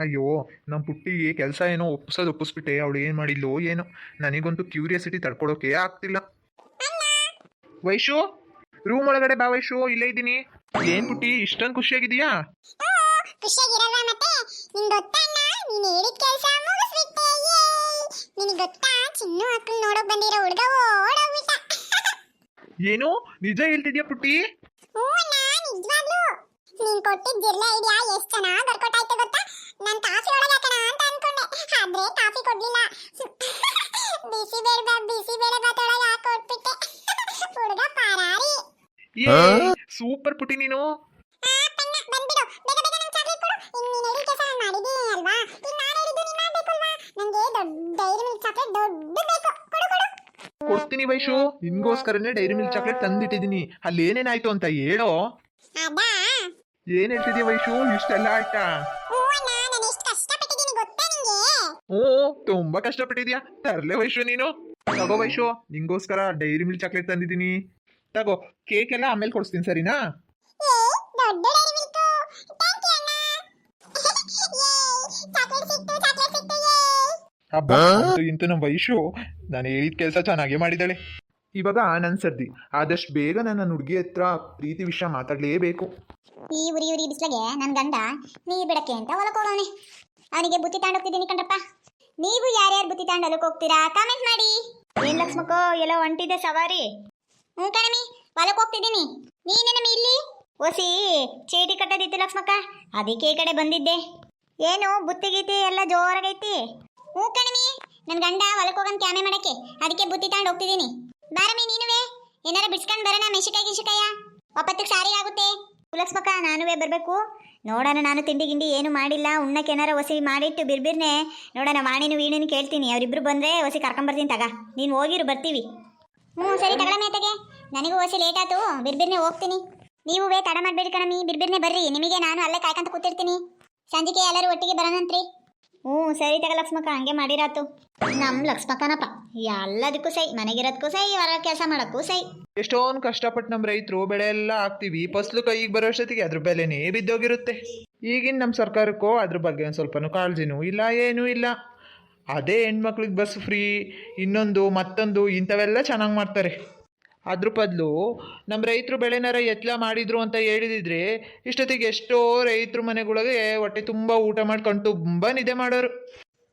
ಅಯ್ಯೋ, ನಮ್ಮ ಪುಟ್ಟಿಗೆ ಕೆಲಸ ಏನೋ ಒಪ್ಪಿಸ್ಬಿಟ್ಟೆ. ಅವಳು ಏನು ಮಾಡಿಲ್ಲೋ ಏನೋ. ನನಗಂತೂ ಕ್ಯೂರಿಯಾಸಿಟಿ ತಡ್ಕೊಳೋಕೆ ಆಗ್ತಿಲ್ಲ. ವೈಶು, ರೂಮ್ ಒಳಗಡೆ ಬಾ ವೈಶು, ಇಲ್ಲೇ ಇದ್ದೀನಿ. ಏನ್ ಪುಟ್ಟಿ ಇಷ್ಟೊಂದು ಖುಷಿಯಾಗಿದೀಯಾ? ಖುಷಿಯಾಗಿರಲ್ವಾ ಮತ್ತೆ? ನಿಂಗೆ ಗೊತ್ತಾ ಅಣ್ಣ, ನೀನು ಹೇಳಿದ ಕೆಲಸ ಮುಗಿಸ್ಬಿಟ್ಟೆ. ನಿನಗೆ ಗೊತ್ತಾ, ಚಿನ್ನು ಅಕ್ಕನ ನೋಡೋಕೆ ಬಂದಿರೋ ಹುಡುಗ ಓಡೋಗ್ಬಿಟ್ಟ. ಏನು ನಿಜ ಹೇಳ್ತಿದ್ಯಾ ಪುಟ್ಟಿ? ಹ್ಞೂ ಅಣ್ಣ, ನಿಜವಾಗ್ಲೂ. ನೀನು ಕೊಟ್ಟಿದ್ದ ಜಿರ್ಲೆ ಐಡಿಯಾ ಎಷ್ಟು ಚೆನ್ನಾಗಿ ಬರ್ಕೊಟ್ಟಾಯ್ತು ಗೊತ್ತಾ? ನಾನು ಕಾಫಿ ಒಳಗೆ ಹಾಕೋಣ ಅಂತ ಅನ್ಕೊಂಡೆ, ಆದ್ರೆ ಕಾಫಿ ಕೊಡ್ಲಿಲ್ಲ. ಬಿಸಿಬೇಳೆ ಬಾತ್ ಒಳಗೆ ಹಾಕೊಟ್ಬಿಟ್ಟೆ. ಹುಡುಗ ಪಾರಾರಿ. ಸೂಪರ್ ಪುಟ್ಟಿ ನೀನು. ಬಂದ್ಬಿಡು, ಬೇಗ ಬೇಗ ನಂಗೆ ಚಾಕ್ಲೇಟ್ ಕೊಡು. ಇನ್ನು ನೀನು ಹೇಳಿದ ಕೆಲಸ ನಾನು ಮಾಡಿದ್ದೀನಿ ಅಲ್ವಾ? ಈಗ ನಾನು ಹೇಳಿದ್ದು ನೀನು ಮಾಡಬೇಕು ಅಲ್ವಾ? ನನಗೆ ದೊಡ್ಡ ಡೈರಿ ಮಿಲ್ಕ್ ಚಾಕ್ಲೇಟ್ ದೊಡ್ಡ ಬೇಕು. ಕೊಡು ಕೊಡು. ಕೊಡ್ತೀನಿ ವೈಶು, ನಿನ್ಗೋಸ್ಕರನೇ ಡೈರಿ ಮಿಲ್ಕ್ ಚಾಕ್ಲೇಟ್ ತಂದಿಟ್ಟಿದ್ದೀನಿ. ಅಲ್ಲಿ ಏನೇನಾಯ್ತು ಅಂತ ಹೇಳೋ. ಅದಾ? ಏನ್ ಹೇಳ್ತಿದ್ಯಾ ವೈಶು, ಇಷ್ಟೆಲ್ಲ ಆಯ್ತಾ? ಹ್ಞೂ ಅಣ್ಣ, ನಾನು ಎಷ್ಟು ಕಷ್ಟಪಟ್ಟಿದ್ದೀನಿ ಗೊತ್ತಾ ನಿಂಗೆ? ಓ, ತುಂಬಾ ಕಷ್ಟಪಟ್ಟಿದ್ಯಾ. ತರ್ಲೆ ವೈಶು ನೀನು. ತಗೋ ವೈಶು, ನಿಂಗೋಸ್ಕರ ಡೈರಿ ಮಿಲ್ಕ್ ಚಾಕ್ಲೇಟ್ ತಂದಿದ್ದೀನಿ. ತಗೋ, ಕೇಕ್ ಎಲ್ಲ ಆಮೇಲೆ ಕೊಡಿಸ್ತೀನಿ, ಸರಿನಾ? ಏ, ದೊಡ್ಡ ಡೈರಿ ಮಿಲ್ಕ್. ಥ್ಯಾಂಕ್ ಯು ಅಣ್ಣ. ಚಾಕ್ಲೇಟ್ ಸಿಕ್ತು. ಹಬ್ಬ ಇಂತೂ ನಮ್ಮ ವೈಶು ನಾನು ಹೇಳಿದ ಕೆಲಸ ಚೆನ್ನಾಗೇ ಮಾಡಿದ್ದಾಳೆ. ಇವಾಗ ನನ್ನ ಸರ್ದಿ. ಆದಷ್ಟು ಬೇಗ ನನ್ನ ಹುಡುಗಿ ಹತ್ರ ಪ್ರೀತಿ ವಿಷಯ ಮಾತಾಡಲೇಬೇಕು. ಈ ಉರಿ ಬಿಸಿಲಿಗೆ ನನ್ನ ಗಂಡ ನೀರು ಬಿಡಕ್ಕೆ ಅಂತ ಹೊಲಕ್ಕೆ ಹೋಗೋನೆ. ಅವನಿಗೆ ಬುತ್ತಿ ತಗೊಂಡೋಗ್ತಿದ್ದೀನಿ ಕಣ್ರಪ್ಪ. ನೀವು ಯಾರ್ಯಾರು ಬುತ್ತಿ ತಗೊಂಡು ಹೊಲಕ್ಕೆ ಹೋಗ್ತೀರಾ ಕಾಮೆಂಟ್ ಮಾಡಿ. ಏನ್ ಲಕ್ಷ್ಮಕ್ಕೋ, ಎಲ್ಲ ಹೊಂಟಿದೆ ಸವಾರಿ? ಹ್ಞೂ ಕಣಮಿ, ಹೊಲಕ್ಕೆ ಹೋಗ್ತಿದ್ದೀನಿ. ನೀನೇನಮ್ಮಿ ಇಲ್ಲಿ? ಓಸಿ ಚೀಟಿ ಕಟ್ಟದಿತ್ತು ಲಕ್ಷ್ಮಕ್ಕ, ಅದಕ್ಕೆ ಈ ಕಡೆ ಬಂದಿದ್ದೆ. ಏನು ಬುತ್ತಿ ಗೀತಿ ಎಲ್ಲ ಜೋರಾಗೈತಿ? ಹ್ಞೂ ಕಣಮಿ, ನನ್ನ ಗಂಡ ಹೊಲಕ್ಕೆ ಹೋಗೋಣ ಕ್ಯಾಮೆ ಮಾಡಕ್ಕೆ, ಅದಕ್ಕೆ ಬುತ್ತಿ ತಗೊಂಡು ಹೋಗ್ತಿದ್ದೀನಿ. ಬಾರಮ್ಮಿ ನೀನುವೇ, ಏನಾರ ಬಿಡ್ಸ್ಕೊಂಡು ಬರೋಣ. ಮೆಣಸಿಕಾಯ ಒಪ್ಪತ್ತಿಗೆ ಸಾರಿ ಆಗುತ್ತೆ. ಲಕ್ಷ್ಮಕ್ಕ, ನಾನುವೇ ಬರಬೇಕು. ನೋಡೋಣ, ನಾನು ತಿಂಡಿ ಗಿಂಡಿ ಏನು ಮಾಡಿಲ್ಲ. ಉಣ್ಣಕ್ಕೆ ಏನಾರ ಹೊಸಿ ಮಾಡಿಟ್ಟು ಬಿರ್ಬಿರ್ನೆ ನೋಡೋಣ. ವಾಣಿನು ವೀಣಿನು ಕೇಳ್ತೀನಿ, ಅವರಿಬ್ರು ಬಂದರೆ ಹೊಸಿ ಕರ್ಕೊಂಬರ್ತೀನಿ. ತಗ, ನೀನು ಹೋಗಿರು, ಬರ್ತೀವಿ. ಹ್ಞೂ ಸರಿ ತಗೊಳ ಮೇತೆಗೆ. ನನಗೂ ಹೊಸಿ ಲೇಟ್ ಆಯ್ತು, ಬಿರ್ಬಿರ್ನೆ ಹೋಗ್ತೀನಿ. ನೀವೇ ತಡ ಮಾಡಬೇಡಿ ಕಣಮಿ, ಬಿರ್ಬಿರ್ನೆ ಬರ್ರಿ. ನಿಮಗೆ ನಾನು ಅಲ್ಲೇ ಕಾಯ್ಕಂತ ಕೂತಿರ್ತೀನಿ. ಸಂಜೆಗೆ ಎಲ್ಲರೂ ಒಟ್ಟಿಗೆ ಬರೋಣಂತ್ರಿ. ಹ್ಞೂ ಸರಿ ತಗ ಲಕ್ಷ್ಮಕ್ಕ, ಹಂಗೆ ಮಾಡಿರಾತು. ನಮ್ಮ ಲಕ್ಷ್ಮಕ್ಕನಪ್ಪ ಎಲ್ಲದಕ್ಕೂ ಸೈ, ಮನೆಗಿರೋದಕ್ಕೂ ಸೈ, ಹೊರ ಕೆಲಸ ಮಾಡೋಕ್ಕೂ ಸೈ. ಎಷ್ಟೊಂದು ಕಷ್ಟಪಟ್ಟು ನಮ್ಮ ರೈತರು ಬೆಳೆ ಎಲ್ಲ ಹಾಕ್ತಿವಿ, ಫಸಲು ಕೈಗೆ ಬರೋಷ್ಟೊತ್ತಿಗೆ ಅದ್ರ ಬೆಲೆನೇ ಬಿದ್ದೋಗಿರುತ್ತೆ. ಈಗಿನ ನಮ್ಮ ಸರ್ಕಾರಕ್ಕೂ ಅದ್ರ ಬಗ್ಗೆ ಒಂದು ಸ್ವಲ್ಪನೂ ಕಾಳಜಿನೂ ಇಲ್ಲ, ಏನೂ ಇಲ್ಲ. ಅದೇ ಹೆಣ್ಮಕ್ಳಿಗೆ ಬಸ್ ಫ್ರೀ, ಇನ್ನೊಂದು ಮತ್ತೊಂದು ಇಂಥವೆಲ್ಲ ಚೆನ್ನಾಗಿ ಮಾಡ್ತಾರೆ. ಅದ್ರ ಬದಲು ನಮ್ಮ ರೈತರು ಬೆಳೆನಾರ ಎತ್ಲ ಮಾಡಿದ್ರು ಅಂತ ಹೇಳಿದಿದ್ರೆ ಇಷ್ಟೊತ್ತಿಗೆ ಎಷ್ಟೋ ರೈತರು ಮನೆಗಳಿಗೆ ಹೊಟ್ಟೆ ತುಂಬ ಊಟ ಮಾಡ್ಕೊಂಡು ತುಂಬ ನಿದ್ದೆ ಮಾಡೋರು.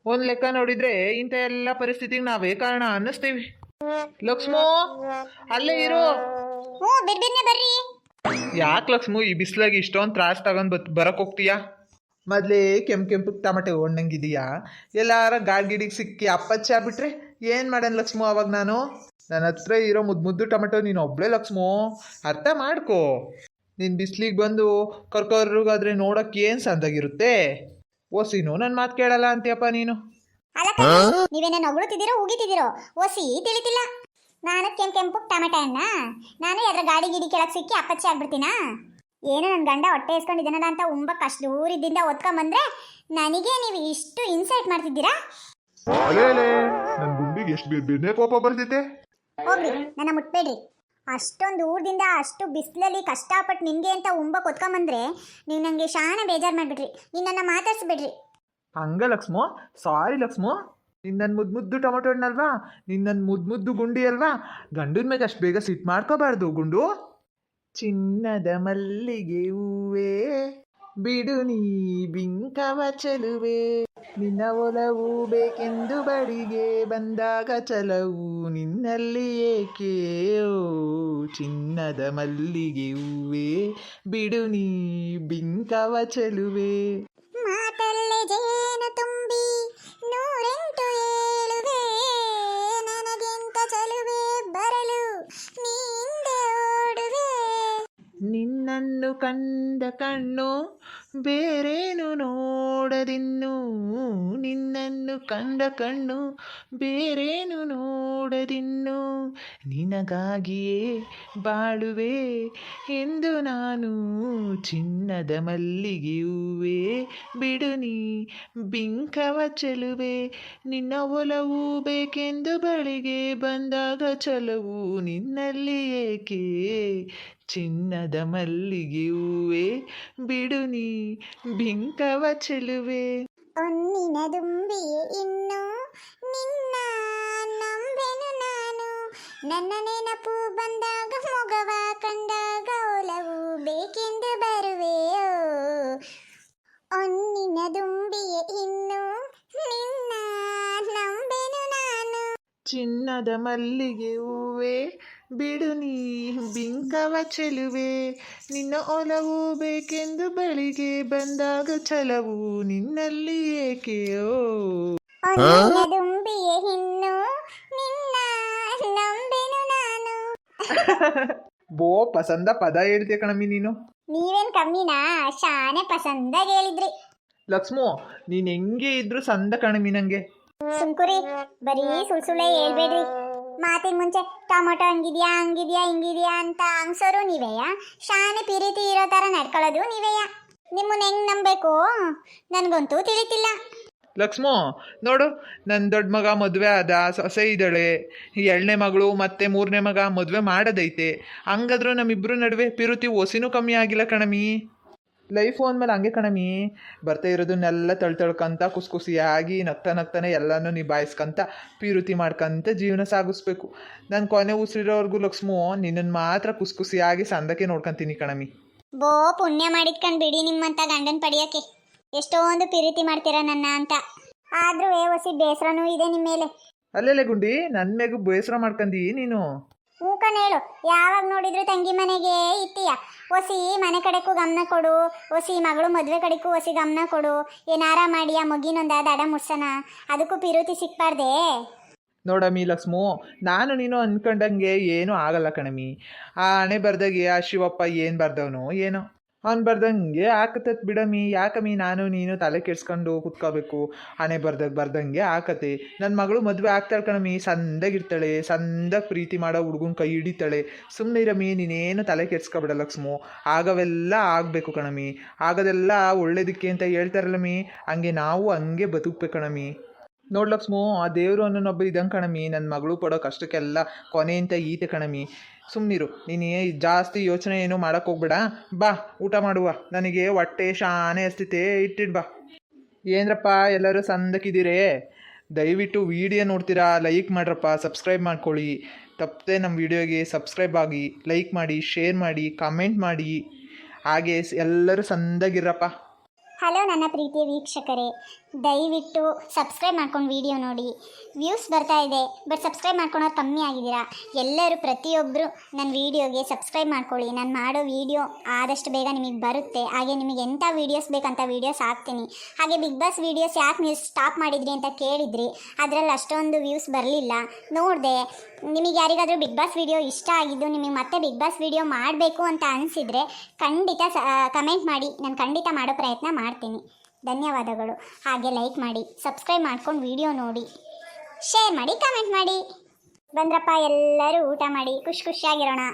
ಒಂದು ಲೆಕ್ಕ ನೋಡಿದ್ರೆ ಇಂಥ ಎಲ್ಲ ಪರಿಸ್ಥಿತಿಗೆ ನಾವೇ ಕಾರಣ ಅನ್ನಿಸ್ತೀವಿ. ಲಕ್ಷ್ಮೋ, ಅಲ್ಲೇ ಇರು. ಹ್ಞೂ ಬಿರ್ಬಿರ್ನೆ ಬರ್ರಿ. ಯಾಕೆ ಲಕ್ಷ್ಮು ಈ ಬಿಸಿಲಾಗಿ ಇಷ್ಟೊಂದು ತ್ರಾಸ ತಗೊಂಡು ಬರಕ್ಕೆ ಹೋಗ್ತೀಯಾ? ಮೊದಲೇ ಕೆಂಪು ಟಮಟೆ ಒಣ್ಣಂಗಿದೀಯಾ? ಎಲ್ಲಾರ ಗಾಡಿಗೆ ಸಿಕ್ಕಿ ಅಪ್ಪಚ್ಚ ಆಗ್ಬಿಟ್ರೆ ಏನು ಮಾಡೋಣ ಲಕ್ಷ್ಮು? ಅವಾಗ ನಾನು ನನ್ನ ಹತ್ರ ಇರೋ ಮುದ್ದು ಟೊಮೆಟೊ ನೀನು ಒಬ್ಬಳೇ ಲಕ್ಷ್ಮು, ಅರ್ಥ ಮಾಡ್ಕೋ. ನೀನು ಬಿಸಿಲಿಗೆ ಬಂದು ಕರ್ಕರ್ಗಾದ್ರೆ ನೋಡೋಕೆ ಏನು ಸಂದಾಗಿರುತ್ತೆ? ಓಸಿನು ನನ್ನ ಮಾತು ಕೇಳಲ್ಲ ಅಂತೀಯಪ್ಪ ನೀನು. ನೀವೇನೇನು ಹೊಗಳುತ್ತಿದ್ದೀರೋ ಉಗಿತಿದ್ದೀರೋ ಓಸಿ ತಿಳಿತಿಲ್ಲ. ನಾನು ಕೆಂಪು ಟೊಮೆಟೊ ಅಣ್ಣ, ನಾನು ಎದ್ರ ಗಾಡಿ ಗಿಡಿ ಕೆಳಗೆ ಸಿಕ್ಕಿ ಅಪ್ಪಚ್ಚಿ ಆಗ್ಬಿಡ್ತೀನಾ? ಏನು ನನ್ನ ಗಂಡ ಹೊಟ್ಟೆ ಇಸ್ಕೊಂಡಿದ್ದಾನಲ್ಲ ಅಂತ ತುಂಬ ಕಷ್ಟ ದೂರಿದ್ದಿಂದ ಒತ್ಕೊಂಬಂದ್ರೆ ನನಗೆ ನೀವು ಇಷ್ಟು ಇನ್ಸಲ್ಟ್ ಮಾಡ್ತಿದ್ದೀರಾ? ನನ್ನ ಗುಂಡಿಗೆ ಎಷ್ಟು ಬೇರೆ ಕೋಪ ಬರ್ತಿದ್ದೆ. ಹೋಗ್ರಿ, ನನ್ನ ಮುಟ್ಬೇಡ್ರಿ. ಅಷ್ಟೊಂದು ಊರದಿಂದ ಅಷ್ಟು ಬಿಸಿಲಲ್ಲಿ ಕಷ್ಟಪಟ್ಟು ನಿಮಗೆ ಅಂತ ಉಂಬಕ್ಕೆ ಒತ್ಕೊಂಬಂದ್ರೆ ನೀವು ನನಗೆ ಶಾಣ ಬೇಜಾರು ಮಾಡಿಬಿಡ್ರಿ. ನೀವು ನನ್ನ ಮಾತಾಡ್ಸ್ಬಿಡ್ರಿ. ಹಂಗ ಲಕ್ಷ್ಮು, ಸಾರಿ ಲಕ್ಷ್ಮು. ನಿನ್ನ ನನ್ನ ಮುದ್ದು ಟೊಮೆಟೊ ಹಣ್ಣಲ್ವಾ, ನಿನ್ನ ನನ್ನ ಮುದ್ದು ಗುಂಡಿ ಅಲ್ವಾ? ಗಂಡನ ಮೇಲೆ ಅಷ್ಟು ಬೇಗ ಸಿಟ್ಟು ಮಾಡ್ಕೋಬಾರ್ದು ಗುಂಡು. ಚಿನ್ನದ ಮಲ್ಲಿಗೆ ಹೂವೇ ಬಿಡು ನೀ ಬಿಂಕವ ಚೆಲುವೆ, ನಿನ್ನ ಒಲವು ಬೇಕೆಂದು ಬಡಿಗೆ ಬಂದಾಗ ಚಲವು ನಿನ್ನಲ್ಲಿ ಏಕೆ? ಓ ಚಿನ್ನದ ಮಲ್ಲಿಗೆ ಹೂವೇ ಬಿಡು ನೀ ಬಿಂಕವ ಚೆಲುವೆ. ಮಾತಲ್ಲೇ ಜೇನು ತುಂಬಿ ನೂರೆಂಟು ಏಳುವೆ, ನನಗೆಂತ ಚಲುವೆ ಬರಲು ನೀಂದೆ ಓಡುವೆ. ನಿನ್ನನ್ನು ಕಂಡ ಕಣ್ಣು ಬೇರೇನು ನೋಡದಿನ್ನು, ನಿನ್ನನ್ನು ಕಂಡ ಕಣ್ಣು ಬೇರೇನು ನೋಡದಿನ್ನು, ನಿನಗಾಗಿಯೇ ಬಾಳುವೆ ಎಂದು ನಾನು ಚಿನ್ನದ ಮಲ್ಲಿಗೆ ಹೂವೇ ಬಿಡು ನೀ ಬಿಂಕವ ಚೆಲುವೆ, ನಿನ್ನ ಒಲವು ಬೇಕೆಂದು ಬಳಿಗೆ ಬಂದಾಗ ಚಲವು ನಿನ್ನಲ್ಲಿ ಏಕೆ? ಚಿನ್ನದ ಮಲ್ಲಿಗೆ ಹೂವೇ ಬಿಡು ನೀ ಬಿಂಕವ ಚೆಲುವೆ. ಹೊನ್ನಿನ ದುಂಬಿಯೇ ಇನ್ನು ನಿನ್ನ ನಂಬೆನು ನಾನು, ನನ್ನ ನೆನಪು ಬಂದಾಗ ಮೊಗವ ಕಂಡಾಗ ಒಲವು ಬೇಕೆಂದು ಬರುವೆಯೋ. ಹೊನ್ನಿನ ದುಂಬಿಯೇ ಇನ್ನು ನಿನ್ನ ನಂಬೆನು ನಾನು. ಚಿನ್ನದ ಮಲ್ಲಿಗೆ ಹೂವೆ ಬಿಡು ನೀ ಬಿಂಕವ ಚೆಲುವೆ, ನಿನ್ನ ಒಲವು ಬೇಕೆಂದು ಬಳಿಗೆ ಬಂದಾಗ ಛಲವು ನಿನ್ನಲ್ಲಿ ಏಕೆಯೋ. ಹೊನ್ನಿನ ದುಂಬಿಯೇ ಇನ್ನು ನಿನ್ನ ನಂಬೆನು ನಾನು. ಬೋ ಪಸಂದ ಪದ ಹೇಳ್ತೀಯ ಕಣಮ್ಮಿ ನೀನು. ನೀವೇನ್ ಕಮ್ಮಿನಾ, ಶಾನೆ ಪಸಂದಾಗಿ ಹೇಳಿದ್ರಿ. ಲಕ್ಷ್ಮು ನೀನ್ ಹೆಂಗೆ ಇದ್ರು ಸಂದ ಕಣಮ್ಮಿ ನಂಗೆ. ಸುಮ್ಕುರಿ, ಬರೀ ಸುಳ್ಳೆ ಹೇಳ್ಬೇಡ್ರಿ. ಮಾತಿನ ಮುಂಚೆ ಟೊಮೊಟೊ ಹಂಗಿದ್ಯಾ ಹಿಂಗಿದ್ಯಾ ಅಂತ ಹಂಗ್ಸೋರು ನೀವೇಯ, ಶಾನೆ ಪ್ರೀತಿ ಇರೋ ತರ ನಡ್ಕೊಳ್ಳೋದು ನೀವೇಯ. ನಿಮ್ಮನ್ನ ಹೆಂಗ್ ನಂಬೇಕು ನನ್ಗಂತೂ ತಿಳಿತಿಲ್ಲ. ಲಕ್ಷ್ಮು ನೋಡು, ನನ್ನ ದೊಡ್ಡ ಮಗ ಮದುವೆ ಆದ, ಸೊಸೆ ಇದ್ದಾಳೆ, ಎರಡನೇ ಮಗಳು ಮತ್ತೆ ಮೂರನೇ ಮಗ ಮದುವೆ ಮಾಡೋದೈತೆ. ಹಂಗಾದ್ರೂ ನಮ್ಮಿಬ್ರು ನಡುವೆ ಪಿರುತಿ ಒಸಿನೂ ಕಮ್ಮಿ ಆಗಿಲ್ಲ ಕಣಮಿ. ಲೈಫು ಅಂದಮೇಲೆ ಹಂಗೆ ಕಣಮಿ, ಬರ್ತಾ ಇರೋದನ್ನೆಲ್ಲ ತಳ್ಕಂತ ಖುಷಿಯಾಗಿ ನಗ್ತಾನೆ ಎಲ್ಲನೂ ನಿಭಾಯಿಸ್ಕಂತ ಪಿರುತಿ ಮಾಡ್ಕಂತ ಜೀವನ ಸಾಗಿಸ್ಬೇಕು. ನಾನು ಕೊನೆ ಉಸಿರಿರೋರ್ಗು ಲಕ್ಷ್ಮು ನಿನ್ನನ್ನು ಮಾತ್ರ ಖುಷಿಯಾಗಿ ಸಂದಕ್ಕೆ ನೋಡ್ಕೊಂತೀನಿ ಕಣಮಿ. ಬೋ ಪುಣ್ಯ ಮಾಡಿದ್ಕಂಡ್ ಬಿಡಿ ನಿಮ್ಮಂತ ಗಂಡನ್ ಪಡಿಯಕ್ಕೆ. ಎಷ್ಟೊಂದು ಪ್ರೀತಿ ಮಾಡ್ತೀರಾ ನನ್ನ ಅಂತ, ಆದ್ರೂ ಒಸಿ ಬೇಸರನೂ ಇದೆ ನಿಮ್ಮ ಮೇಲೆ. ಅಲ್ಲೆಲ್ಲ ಗುಂಡಿ ನನ್ನ ಮೇಗೂ ಬೇಸರ ಮಾಡ್ಕಂದಿ ನೀನು. ಮೂಕನ್ ಹೇಳು, ಯಾವಾಗ ನೋಡಿದ್ರು ತಂಗಿ ಮನೆಗೆ ಇತ್ತೀಯ. ಒಸಿ ಮನೆ ಕಡೆಗೂ ಗಮನ ಕೊಡು, ಒಸಿ ಮಗಳು ಮದುವೆ ಕಡೆಗೂ ಒಸಿ ಗಮನ ಕೊಡು. ಏನಾರ ಮಾಡಿ ಆ ಮಗಿನೊಂದ ದಡ ಮುಡ್ಸನ, ಅದಕ್ಕೂ ಪಿರುತಿ ಸಿಕ್ಬಾರ್ದೆ. ನೋಡಮ್ಮಿ ಲಕ್ಷ್ಮು, ನಾನು ನೀನು ಅಂದ್ಕೊಂಡಂಗೆ ಏನೂ ಆಗಲ್ಲ ಕಣಮಿ. ಆ ಹಣೆ ಬರ್ದಾಗೆ ಆ ಶಿವಪ್ಪ ಏನು ಬರ್ದವನು ಏನೋ, ಅವ್ನು ಬರ್ದಂಗೆ ಆಕತತ್ ಬಿಡಮ್ಮಿ. ಯಾಕಮ್ಮಿ ನಾನು ನೀನು ತಲೆ ಕೆಡ್ಸ್ಕೊಂಡು ಕುತ್ಕೋಬೇಕು. ಹಣೆ ಬರ್ದಂಗೆ ಆಕತೆ. ನನ್ನ ಮಗಳು ಮದುವೆ ಆಗ್ತಾಳೆ ಕಣಮ್ಮಿ, ಸಂದಾಗಿರ್ತಾಳೆ, ಸಂದಾಗಿ ಪ್ರೀತಿ ಮಾಡೋ ಹುಡುಗನ ಕೈ ಹಿಡಿತಾಳೆ. ಸುಮ್ಮನೆ ಇರಮ್ಮಿ, ನೀನೇನು ತಲೆ ಕೆಡ್ಸ್ಕೊಬೇಡ ಲಕ್ಷ್ಮು. ಆಗವೆಲ್ಲ ಆಗಬೇಕು ಕಣಮ್ಮಿ, ಆಗೋದೆಲ್ಲ ಒಳ್ಳೇದಕ್ಕೆ ಅಂತ ಹೇಳ್ತಾರಲ್ಲಮ್ಮಿ, ಹಂಗೆ ನಾವು ಹಂಗೆ ಬದುಕಬೇಕು ಕಣಮ್ಮಿ. ನೋಡು ಲಕ್ಷ್ಮು, ಆ ದೇವರು ಅನ್ನೋನೊಬ್ಬ ಇದ್ದಂಗೆ ಕಣಮ್ಮಿ. ನನ್ನ ಮಗಳು ಪಡೋ ಕಷ್ಟಕ್ಕೆಲ್ಲ ಕೊನೆ ಅಂತ ಈತೆ ಕಣಮ್ಮಿ. ಸುಮ್ಮನಿರು, ನೀನು ಜಾಸ್ತಿ ಯೋಚನೆ ಏನೂ ಮಾಡೋಕ್ಕೆ ಹೋಗ್ಬೇಡ. ಬಾ ಊಟ ಮಾಡುವ, ನನಗೆ ಹೊಟ್ಟೆ ಶಾನೆ ಹಸ್ತಿತೆ, ಇಟ್ಟಿಡ್ಬಾ. ಏನರಪ್ಪ ಎಲ್ಲರೂ ಸಂದಕ್ಕಿದ್ದೀರೇ, ದಯವಿಟ್ಟು ವಿಡಿಯೋ ನೋಡ್ತೀರಾ, ಲೈಕ್ ಮಾಡ್ರಪ್ಪ, ಸಬ್ಸ್ಕ್ರೈಬ್ ಮಾಡ್ಕೊಳ್ಳಿ. ತಪ್ಪದೆ ನಮ್ಮ ವಿಡಿಯೋಗೆ ಸಬ್ಸ್ಕ್ರೈಬ್ ಆಗಿ, ಲೈಕ್ ಮಾಡಿ, ಶೇರ್ ಮಾಡಿ, ಕಮೆಂಟ್ ಮಾಡಿ. ಹಾಗೆ ಎಲ್ಲರೂ ಸಂದಾಗಿರಪ್ಪ. ಹಲೋ ನನ್ನ ಪ್ರೀತಿಯ ವೀಕ್ಷಕರೇ, ದಯವಿಟ್ಟು ಸಬ್ಸ್ಕ್ರೈಬ್ ಮಾಡ್ಕೊಂಡು ವಿಡಿಯೋ ನೋಡಿ. ವ್ಯೂಸ್ ಬರ್ತಾ ಇದೆ, ಬಟ್ ಸಬ್ಸ್ಕ್ರೈಬ್ ಮಾಡ್ಕೊಳೋರು ಕಮ್ಮಿ ಆಗಿದ್ದೀರಾ. ಎಲ್ಲರೂ ಪ್ರತಿಯೊಬ್ಬರು ನನ್ನ ವೀಡಿಯೋಗೆ ಸಬ್ಸ್ಕ್ರೈಬ್ ಮಾಡ್ಕೊಳ್ಳಿ. ನಾನು ಮಾಡೋ ವೀಡಿಯೋ ಆದಷ್ಟು ಬೇಗ ನಿಮಗೆ ಬರುತ್ತೆ. ಹಾಗೆ ನಿಮಗೆ ಎಂಥ ವೀಡಿಯೋಸ್ ಬೇಕಂತ ವೀಡಿಯೋಸ್ ಹಾಕ್ತೀನಿ. ಹಾಗೆ ಬಿಗ್ ಬಾಸ್ ವೀಡಿಯೋಸ್ ಯಾಕೆ ನೀವು ಸ್ಟಾಪ್ ಮಾಡಿದ್ರಿ ಅಂತ ಕೇಳಿದ್ರಿ, ಅದರಲ್ಲಿ ಅಷ್ಟೊಂದು ವ್ಯೂಸ್ ಬರಲಿಲ್ಲ, ನೋಡಿದೆ. ನಿಮಗೆ ಯಾರಿಗಾದರೂ ಬಿಗ್ ಬಾಸ್ ವೀಡಿಯೋ ಇಷ್ಟ ಆಗಿದ್ದು, ನಿಮಗೆ ಮತ್ತೆ ಬಿಗ್ ಬಾಸ್ ವೀಡಿಯೋ ಮಾಡಬೇಕು ಅಂತ ಅನಿಸಿದರೆ ಖಂಡಿತ ಕಮೆಂಟ್ ಮಾಡಿ, ನಾನು ಖಂಡಿತ ಮಾಡೋ ಪ್ರಯತ್ನ ಮಾಡ್ತೀನಿ. ಧನ್ಯವಾದಗಳು. ಹಾಗೆ ಲೈಕ್ ಮಾಡಿ, ಸಬ್ಸ್ಕ್ರೈಬ್ ಮಾಡ್ಕೊಂಡು ವಿಡಿಯೋ ನೋಡಿ, ಶೇರ್ ಮಾಡಿ, ಕಮೆಂಟ್ ಮಾಡಿ. ಬಂದ್ರಪ್ಪ ಎಲ್ಲರೂ ಊಟ ಮಾಡಿ ಖುಷಿಯಾಗಿರೋಣ.